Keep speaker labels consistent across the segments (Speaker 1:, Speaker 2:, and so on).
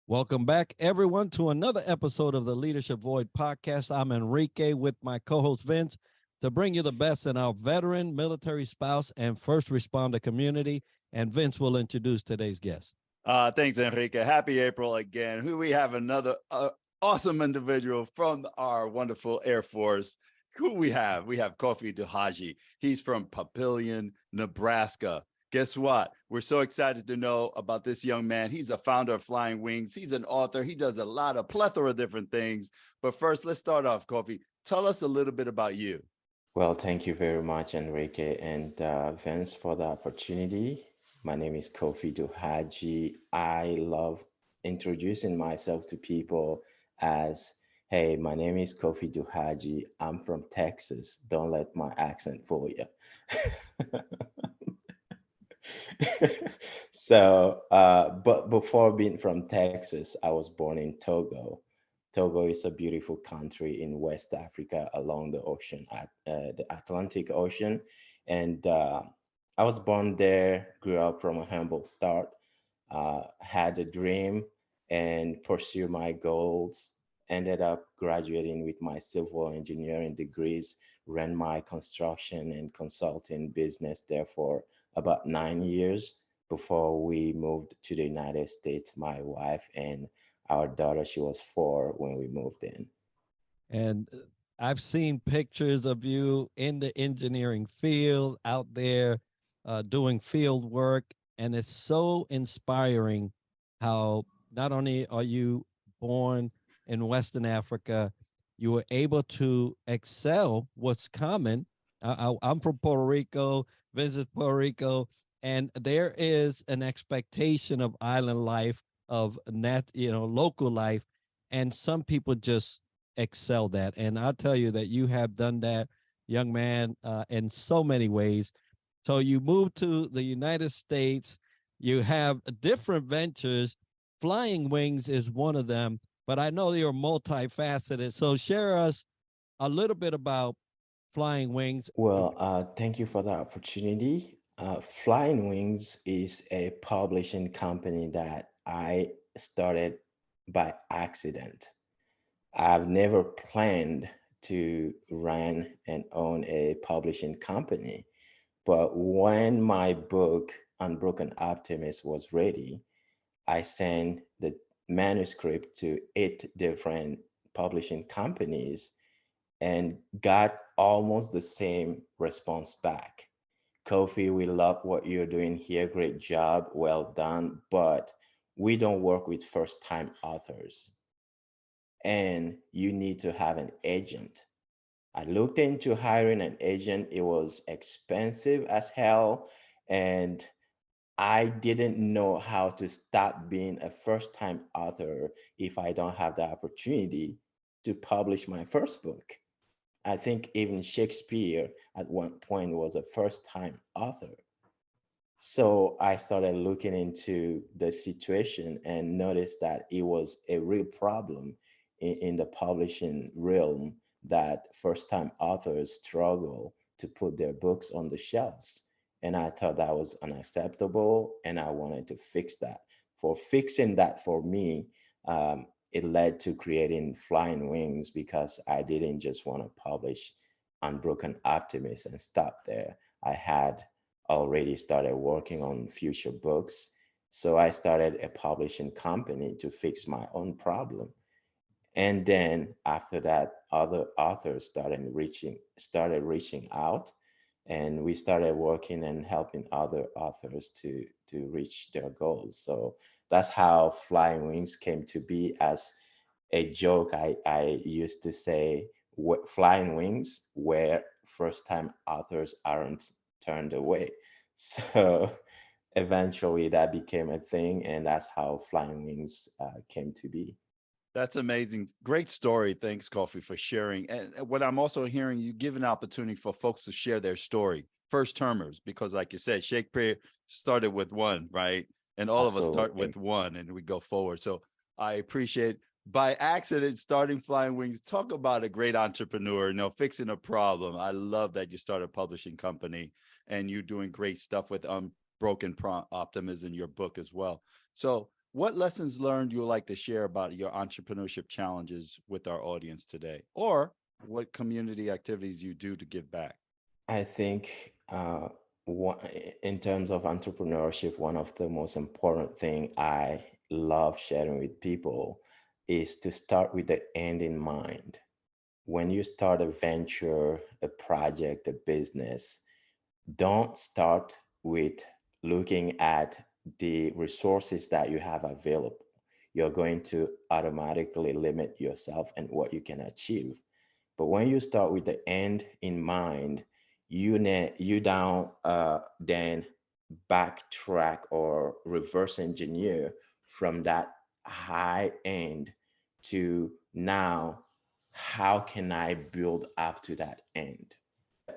Speaker 1: Welcome back, everyone, to another episode of the Leadership Void podcast. I'm Enrique with my co-host Vince to bring you the best in our veteran, military spouse, and first responder community. And Vince will introduce today's guest.
Speaker 2: Thanks, Enrique. Happy April again. We have another awesome individual from our wonderful Air Force. Who we have? We have Kofi Douhadji. He's from Papillion, Nebraska. Guess what? We're so excited to know about this young man. He's a founder of Flying Wings. He's an author. He does a plethora of different things. But first, let's start off, Kofi. Tell us a little bit about you.
Speaker 3: Well, thank you very much, Enrique and Vince, for the opportunity. My name is Kofi Douhadji. I love introducing myself to people as, hey, my name is Kofi Douhadji. I'm from Texas. Don't let my accent fool you. But before being from Texas, I was born in Togo. Togo is a beautiful country in West Africa along the ocean, the Atlantic Ocean. And I was born there, grew up from a humble start, had a dream and pursue my goals. Ended up graduating with my civil engineering degrees, ran my construction and consulting business there for about 9 years before we moved to the United States, my wife and our daughter. She was 4 when we moved in.
Speaker 1: And I've seen pictures of you in the engineering field out there doing field work. And it's so inspiring how not only are you born in Western Africa, you were able to excel what's common. I'm from Puerto Rico, visit Puerto Rico, and there is an expectation of island life, of local life, and some people just excel that. And I'll tell you that you have done that, young man, in so many ways. So you moved to the United States, you have different ventures. Flying Wings is one of them, but I know you're multifaceted. So share us a little bit about Flying Wings.
Speaker 3: Well, thank you for the opportunity. Flying Wings is a publishing company that I started by accident. I've never planned to run and own a publishing company. But when my book, Unbroken Optimist, was ready, I sent the manuscript to 8 different publishing companies and got almost the same response back. Kofi, we love what you're doing here. Great job. Well done. But we don't work with first time authors. And you need to have an agent. I looked into hiring an agent. It was expensive as hell. And I didn't know how to stop being a first time author if I don't have the opportunity to publish my first book. I think even Shakespeare at one point was a first time author. So I started looking into the situation and noticed that it was a real problem in the publishing realm, that first time authors struggle to put their books on the shelves. And I thought that was unacceptable and I wanted to fix that. For fixing that for me, it led to creating Flying Wings because I didn't just want to publish Unbroken Optimist and stop there. I had already started working on future books. So I started a publishing company to fix my own problem. And then after that, other authors started reaching out, and we started working and helping other authors to reach their goals. So that's how Flying Wings came to be. As a joke, I used to say, Flying Wings, where first time authors aren't turned away. So eventually that became a thing, and that's how Flying Wings came to be.
Speaker 2: That's amazing. Great story. Thanks, Kofi, for sharing. And what I'm also hearing, you give an opportunity for folks to share their story, first termers, because like you said, Shakespeare started with one, right? And all of us start
Speaker 3: Absolutely.
Speaker 2: with one and we go forward. So I appreciate, by accident, starting Flying Wings. Talk about a great entrepreneur, fixing a problem. I love that you started a publishing company and you're doing great stuff with Optimism in your book as well. So what lessons learned you would like to share about your entrepreneurship challenges with our audience today, or what community activities you do to give back?
Speaker 3: I think one, in terms of entrepreneurship, one of the most important thing I love sharing with people is to start with the end in mind. When you start a venture, a project, a business, don't start with looking at the resources that you have available. You're going to automatically limit yourself and what you can achieve. But when you start with the end in mind, you down then backtrack or reverse engineer from that high end to now, how can I build up to that end?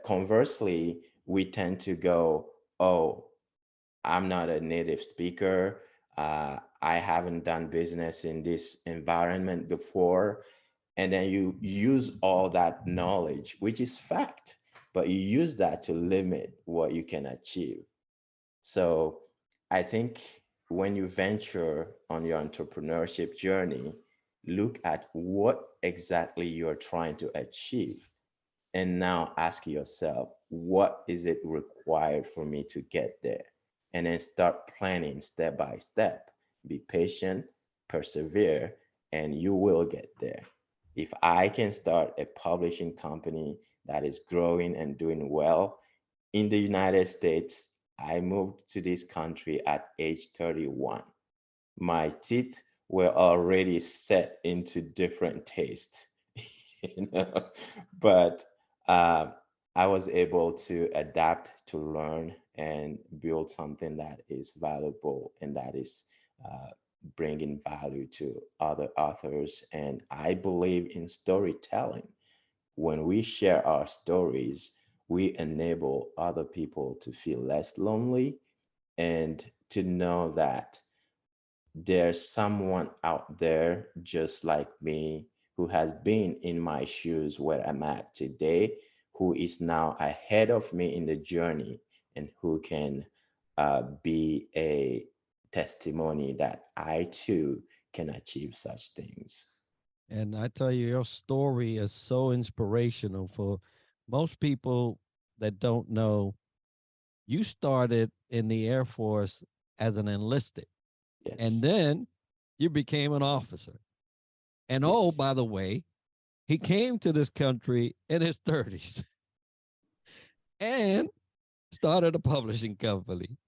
Speaker 3: Conversely, we tend to go, oh, I'm not a native speaker. I haven't done business in this environment before. And then you use all that knowledge, which is fact, but you use that to limit what you can achieve. So I think when you venture on your entrepreneurship journey, look at what exactly you're trying to achieve. And now ask yourself, what is it required for me to get there? And then start planning step by step. Be patient, persevere, and you will get there. If I can start a publishing company that is growing and doing well in the United States, I moved to this country at age 31. My teeth were already set into different tastes, you know, but uh, I was able to adapt, to learn, and build something that is valuable and that is uh, bringing value to other authors. And I believe in storytelling. When we share our stories, we enable other people to feel less lonely and to know that there's someone out there just like me who has been in my shoes where I'm at today, who is now ahead of me in the journey, and who can be a testimony that I too can achieve such things.
Speaker 1: And I tell you, your story is so inspirational for most people that don't know. You started in the Air Force as an enlisted, and
Speaker 3: Yes,
Speaker 1: then you became an officer. And oh,
Speaker 3: yes,
Speaker 1: by the way, he came to this country in his 30s and started a publishing company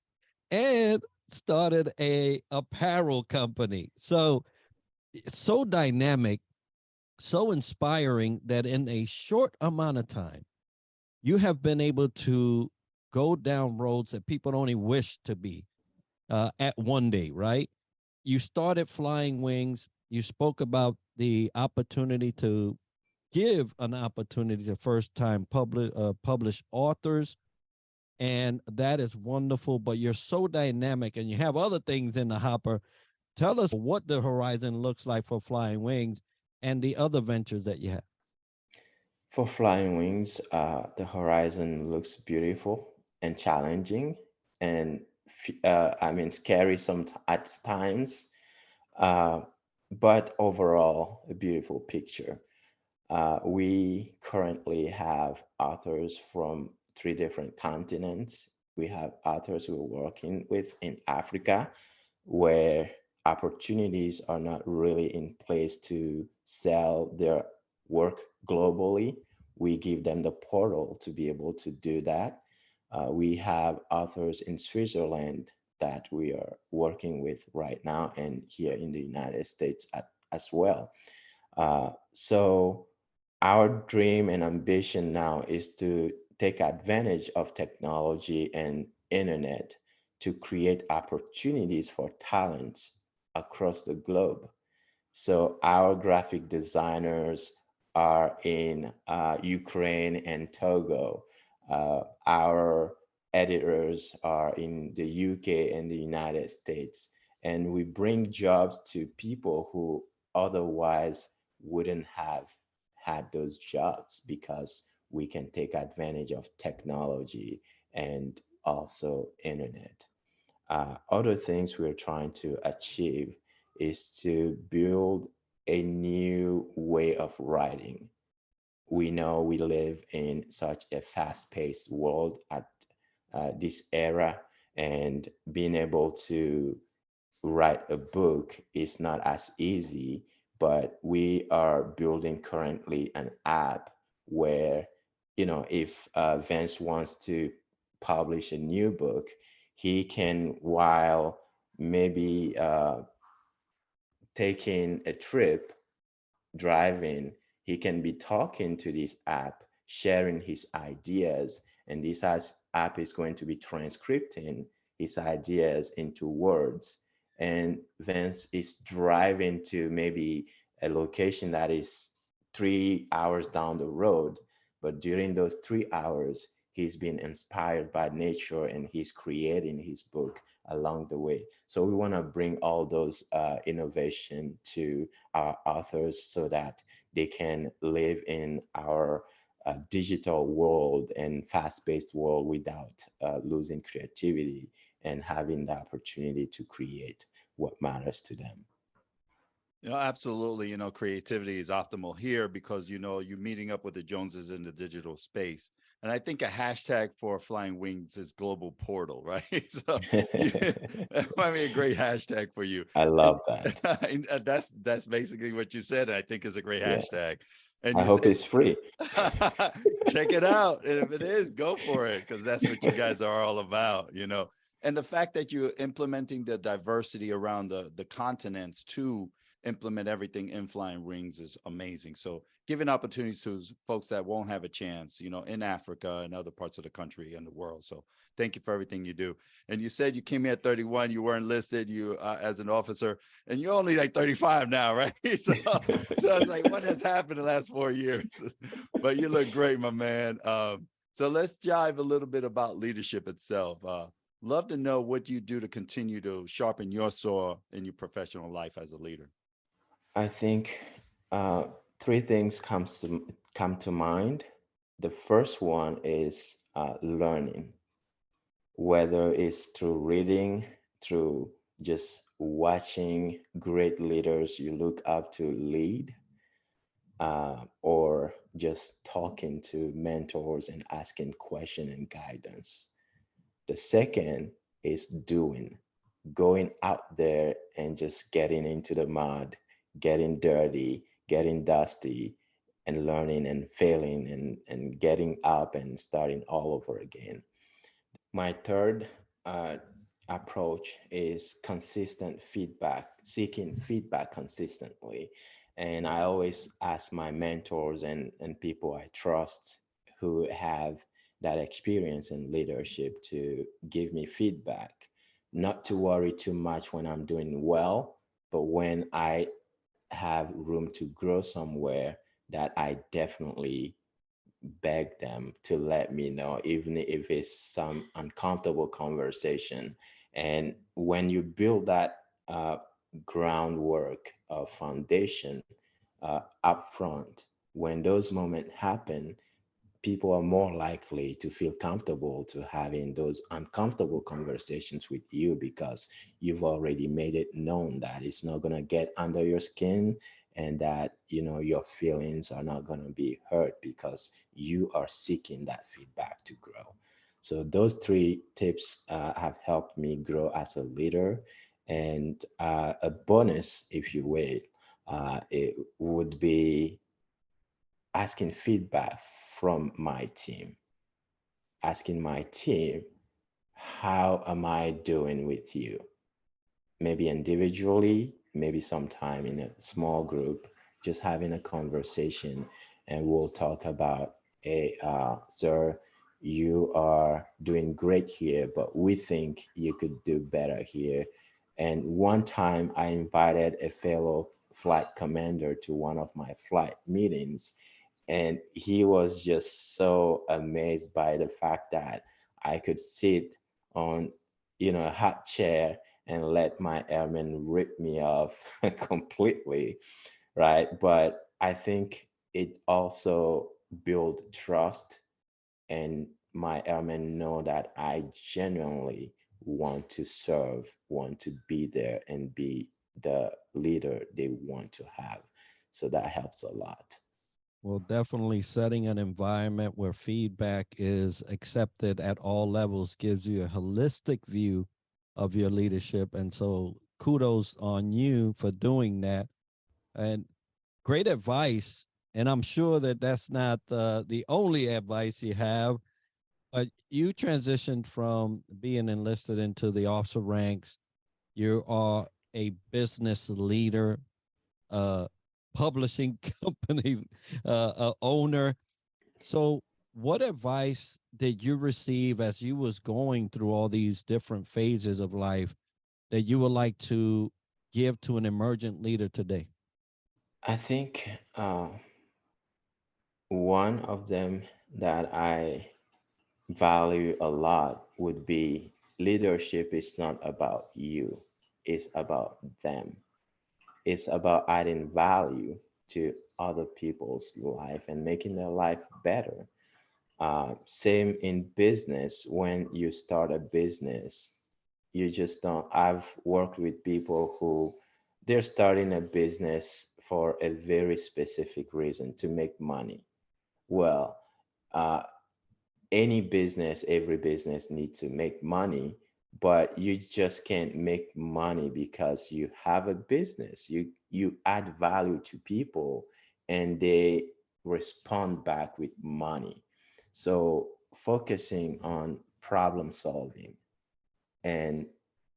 Speaker 1: and started a apparel company. So it's so dynamic, so inspiring that in a short amount of time, you have been able to go down roads that people only wish to be at one day, right? You started Flying Wings. You spoke about the opportunity to give an opportunity to first time published authors. And that is wonderful, but you're so dynamic and you have other things in the hopper. Tell us what the horizon looks like for Flying Wings and the other ventures that you have.
Speaker 3: for Flying Wings, the horizon looks beautiful and challenging, and I mean scary at times, uh, but overall a beautiful picture. We currently have authors from three different continents. We have authors we're working with in Africa, where opportunities are not really in place to sell their work globally. We give them the portal to be able to do that. We have authors in Switzerland that we are working with right now, and here in the United States as well. So our dream and ambition now is to take advantage of technology and internet to create opportunities for talents across the globe. So our graphic designers are in Ukraine and Togo. Our editors are in the UK and the United States. And we bring jobs to people who otherwise wouldn't have had those jobs because we can take advantage of technology and also internet. Other things we're trying to achieve is to build a new way of writing. We know we live in such a fast-paced world at this era, and being able to write a book is not as easy, but we are building currently an app where, if Vince wants to publish a new book, he can, while maybe taking a trip, driving, he can be talking to this app, sharing his ideas, and app is going to be transcripting his ideas into words. And Vince is driving to maybe a location that is 3 hours down the road, but during those 3 hours, he's been inspired by nature and he's creating his book along the way. So we want to bring all those innovation to our authors so that they can live in our digital world and fast-paced world without losing creativity and having the opportunity to create what matters to them.
Speaker 2: Absolutely. Creativity is optimal here because, you're meeting up with the Joneses in the digital space. And I think a hashtag for Flying Wings is global portal, right? So that might be a great hashtag for you.
Speaker 3: I
Speaker 2: And,
Speaker 3: love that.
Speaker 2: and that's basically what you said. And I think is a great
Speaker 3: Yeah.
Speaker 2: hashtag. And
Speaker 3: I
Speaker 2: you
Speaker 3: hope
Speaker 2: said,
Speaker 3: it's free.
Speaker 2: check it out. And if it is, go for it, because that's what you guys are all about. And the fact that you're implementing the diversity around the continents to implement everything in Flying Wings is amazing. So giving opportunities to folks that won't have a chance, in Africa and other parts of the country and the world. So thank you for everything you do. And you said you came here at 31, you weren't listed you as an officer, and you're only like 35 now, right? So I was like, what has happened in the last 4 years? But you look great, my man. So let's dive a little bit about leadership itself. Love to know what you do to continue to sharpen your saw in your professional life as a leader.
Speaker 3: I think uh, three things come to mind. The first one is learning, whether it's through reading, through just watching great leaders you look up to lead, or just talking to mentors and asking question and guidance. The second is doing, going out there and just getting into the mud, getting dirty, getting dusty, and learning and failing and getting up and starting all over again. My third uh, approach is consistent feedback, seeking feedback consistently. And I always ask my mentors and people I trust who have that experience in leadership to give me feedback, not to worry too much when I'm doing well, but when I have room to grow somewhere, that I definitely beg them to let me know, even if it's some uncomfortable conversation. And when you build that groundwork of foundation up front, when those moments happen, people are more likely to feel comfortable to having those uncomfortable conversations with you because you've already made it known that it's not going to get under your skin, and that your feelings are not going to be hurt because you are seeking that feedback to grow. So those three tips have helped me grow as a leader. And a bonus, if you will, it would be asking feedback from my team, asking my team, how am I doing with you? Maybe individually, maybe sometime in a small group, just having a conversation, and we'll talk about, hey, sir, you are doing great here, but we think you could do better here. And one time I invited a fellow flight commander to one of my flight meetings, and he was just so amazed by the fact that I could sit on, a hot chair and let my airman rip me off completely, right? But I think it also built trust, and my airmen know that I genuinely want to serve, want to be there and be the leader they want to have. So that helps a lot.
Speaker 1: Well, definitely setting an environment where feedback is accepted at all levels gives you a holistic view of your leadership. And so kudos on you for doing that. And great advice. And I'm sure that that's not the only advice you have, but you transitioned from being enlisted into the officer ranks. You are a business leader, uh, publishing company owner. So, what advice did you receive as you was going through all these different phases of life that you would like to give to an emergent leader today?
Speaker 3: I think one of them that I value a lot would be leadership is not about you, it's about them. It's about adding value to other people's life and making their life better. Same in business. When you start a business, you just don't. I've worked with people who they're starting a business for a very specific reason to make money. Well, uh, any business, every business needs to make money, but you just can't make money because you have a business. You add value to people and they respond back with money. So focusing on problem solving and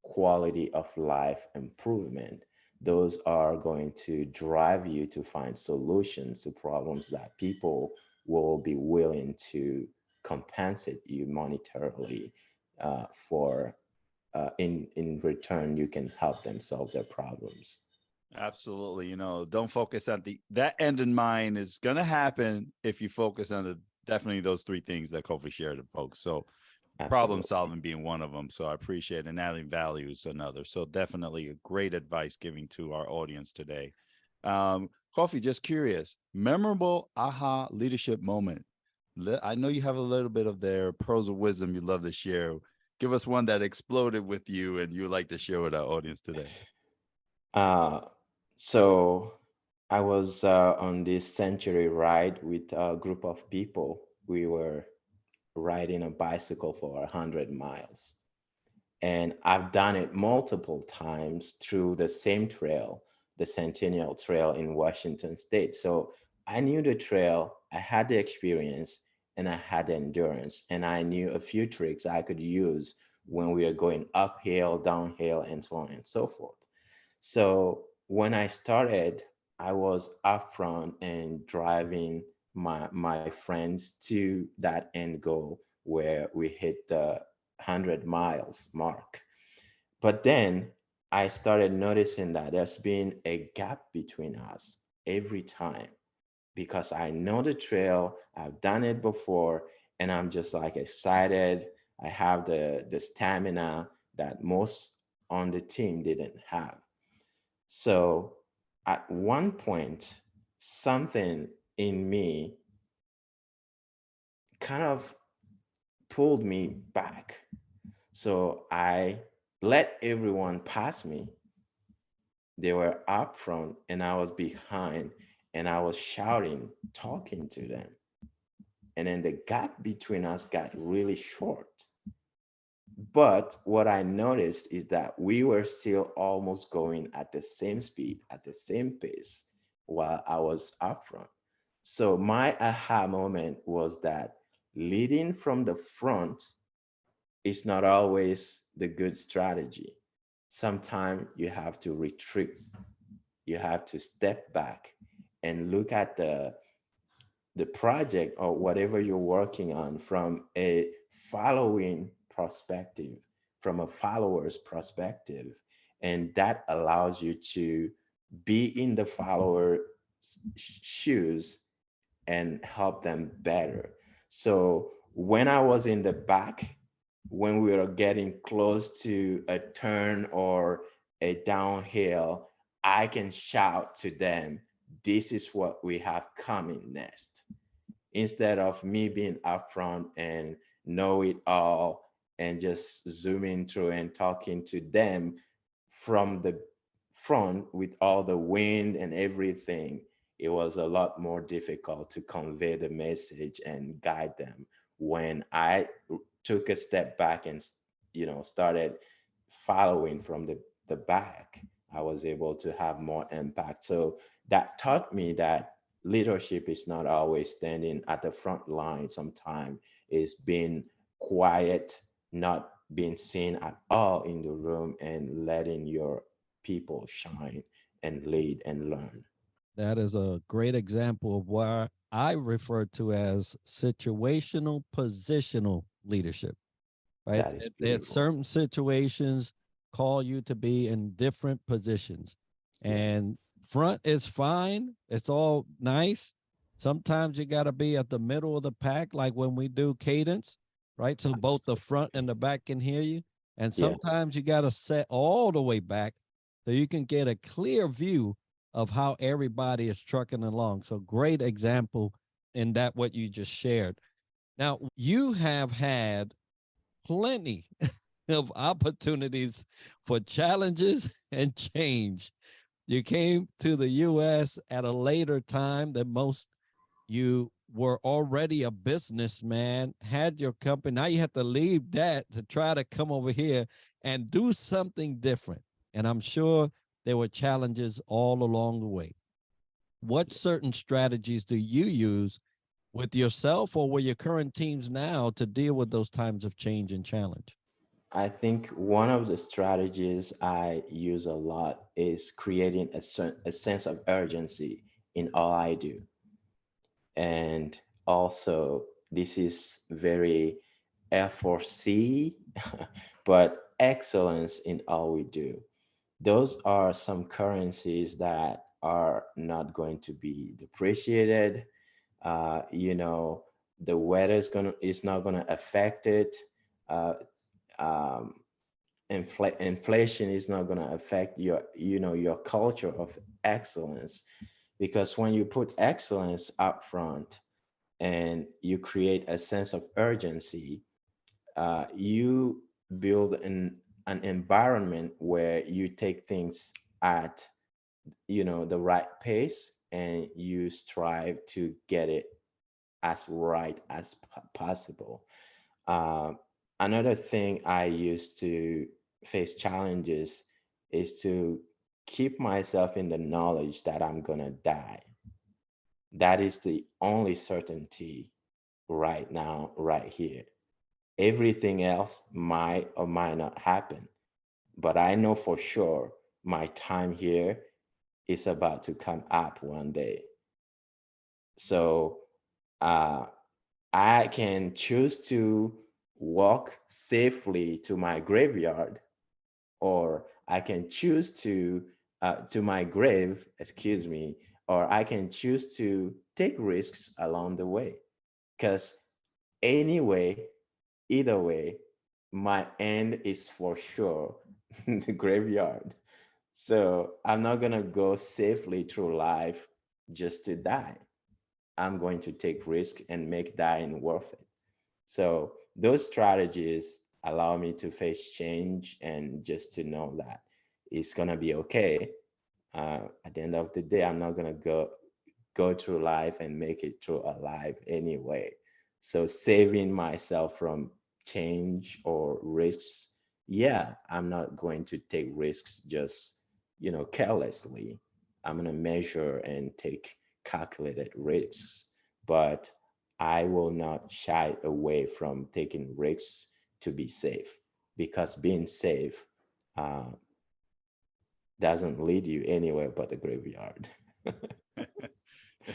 Speaker 3: quality of life improvement, those are going to drive you to find solutions to problems that people will be willing to compensate you monetarily for. In return, you can help them solve their problems.
Speaker 2: Absolutely. Don't focus on that end in mind is going to happen if you focus on definitely those three things that Kofi shared with folks. So problem
Speaker 3: Absolutely.
Speaker 2: solving being one of them. So I appreciate, and adding value is another. So definitely a great advice giving to our audience today. Kofi, just curious, memorable aha leadership moment. I know you have a little bit of their pearls of wisdom you'd love to share. Give us one that exploded with you and you'd like to share with our audience today.
Speaker 3: Uh, so I was on this century ride with a group of people. We were riding a bicycle for 100 miles. And I've done it multiple times through the same trail, the Centennial Trail in Washington State. So I knew the trail, I had the experience, and I had the endurance, and I knew a few tricks I could use when we are going uphill, downhill, and so on and so forth. So when I started, I was upfront and driving my friends to that end goal where we hit the 100 miles mark. But then I started noticing that there's been a gap between us every time because I know the trail, I've done it before, and I'm just like excited. I have the stamina that most on the team didn't have. So at one point, something in me kind of pulled me back. So I let everyone pass me. They were up front and I was behind and I was shouting, talking to them. And then the gap between us got really short. But what I noticed is that we were still almost going at the same speed, at the same pace while I was up front. So my aha moment was that leading from the front is not always the good strategy. Sometimes you have to retreat, you have to step back and look at the project or whatever you're working on from a following perspective, from a follower's perspective. And that allows you to be in the follower's shoes and help them better. So when I was in the back, when we were getting close to a turn or a downhill, I can shout to them, this is what we have coming next. Instead of me being upfront and know it all and just zooming through and talking to them from the front with all the wind and everything, it was a lot more difficult to convey the message and guide them. When I took a step back and started following from the back, I was able to have more impact. So that taught me that leadership is not always standing at the front line. Sometimes it's being quiet, not being seen at all in the room, and letting your people shine and lead and learn.
Speaker 1: That is a great example of what I refer to as situational positional leadership, right?
Speaker 3: That is
Speaker 1: That
Speaker 3: beautiful.
Speaker 1: certain situations call you to be in different positions.
Speaker 3: Yes.
Speaker 1: And front is fine, it's all nice. Sometimes you got to be at the middle of the pack, like when we do cadence, right? So both the front and the back can hear you. And
Speaker 3: Yeah.
Speaker 1: sometimes you got to set all the way back so you can get a clear view of how everybody is trucking along. So great example in that what you just shared. Now, you have had plenty of opportunities for challenges and change. You came to the US at a later time than most. You were already a businessman, had your company. Now you have to leave that to try to come over here and do something different. And I'm sure there were challenges all along the way. What certain strategies do you use with yourself or with your current teams now to deal with those times of change and challenge?
Speaker 3: I think one of the strategies I use a lot is creating a sense of urgency in all I do. And also, this is very Air Force, but excellence in all we do. Those are some currencies that are not going to be depreciated. You know, the weather is not gonna affect it. Uh, um, Inflation is not gonna affect your culture of excellence, because when you put excellence up front and you create a sense of urgency, you build an environment where you take things at the right pace, and you strive to get it as right as possible. Um, Another thing I use to face challenges is to keep myself in the knowledge that I'm gonna die. That is the only certainty right now, right here. Everything else might or might not happen, but I know for sure my time here is about to come up one day. So uh, I can choose to walk safely to my graveyard, or I can choose to my grave, excuse me, or I can choose to take risks along the way. Because anyway, either way, my end is for sure the graveyard. So I'm not gonna go safely through life just to die. I'm going to take risk and make dying worth it. So those strategies allow me to face change and just to know that it's gonna be okay. At the end of the day, I'm not gonna go through life and make it through alive anyway. So saving myself from change or risks, yeah, I'm not going to take risks just carelessly. I'm gonna measure and take calculated risks, but I will not shy away from taking risks to be safe, because being safe uh, doesn't lead you anywhere but the graveyard.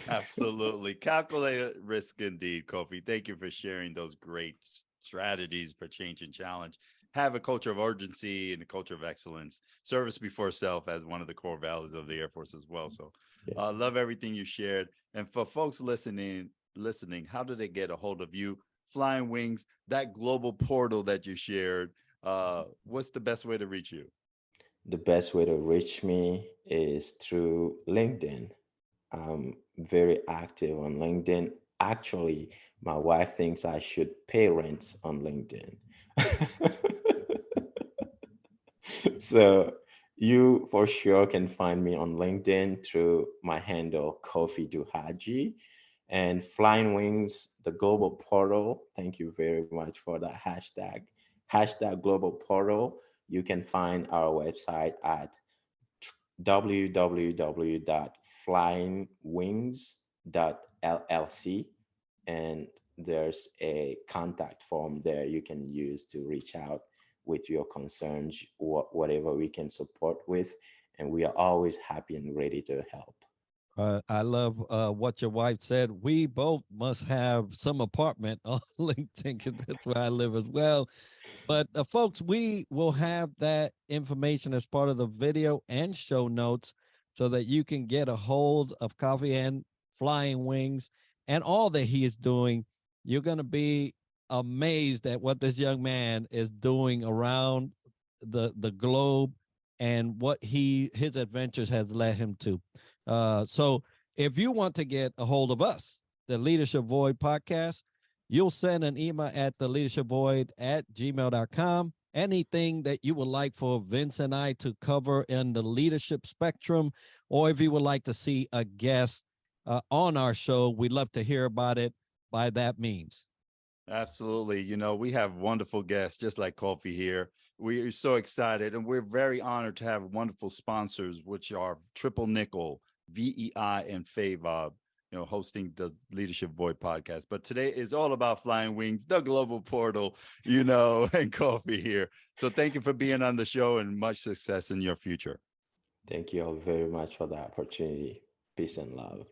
Speaker 2: Absolutely. Calculated risk indeed, Kofi. Thank you for sharing those great strategies for change and challenge. Have a culture of urgency and a culture of excellence. Service before self as one of the core values of the Air Force as well. So
Speaker 3: Yeah.
Speaker 2: love everything you shared. And for folks listening, how do they get a hold of you? Flying Wings, that global portal that you shared. What's the best way to reach you?
Speaker 3: The best way to reach me is through LinkedIn. I'm very active on LinkedIn. Actually, my wife thinks I should pay rent on LinkedIn. So You for sure can find me on LinkedIn through my handle, Kofi Douhadji, and Flying Wings, the global portal. Thank you very much for that hashtag. Hashtag global portal. You can find our website at www.flyingwings.llc, and there's a contact form there you can use to reach out with your concerns, whatever we can support with, and we are always happy and ready to help.
Speaker 1: I love what your wife said. We both must have some apartment on LinkedIn because that's where I live as well. But folks, we will have that information as part of the video and show notes so that you can get a hold of Kofi and Flying Wings and all that he is doing. You're going to be amazed at what this young man is doing around the globe and what his adventures has led him to. So if you want to get a hold of us, the Leadership Void podcast, you'll send an email at theleadershipvoid@gmail.com. Anything that you would like for Vince and I to cover in the leadership spectrum, or if you would like to see a guest on our show, we'd love to hear about it by that means.
Speaker 2: Absolutely. You know, we have wonderful guests just like Kofi here. We are so excited and we're very honored to have wonderful sponsors, which are Triple Nickel, VEI, and FAVOB, hosting the Leadership Void podcast. But today is all about Flying Wings, the global portal, and Kofi here. So thank you for being on the show and much success in your future.
Speaker 3: Thank you all very much for the opportunity. Peace and love.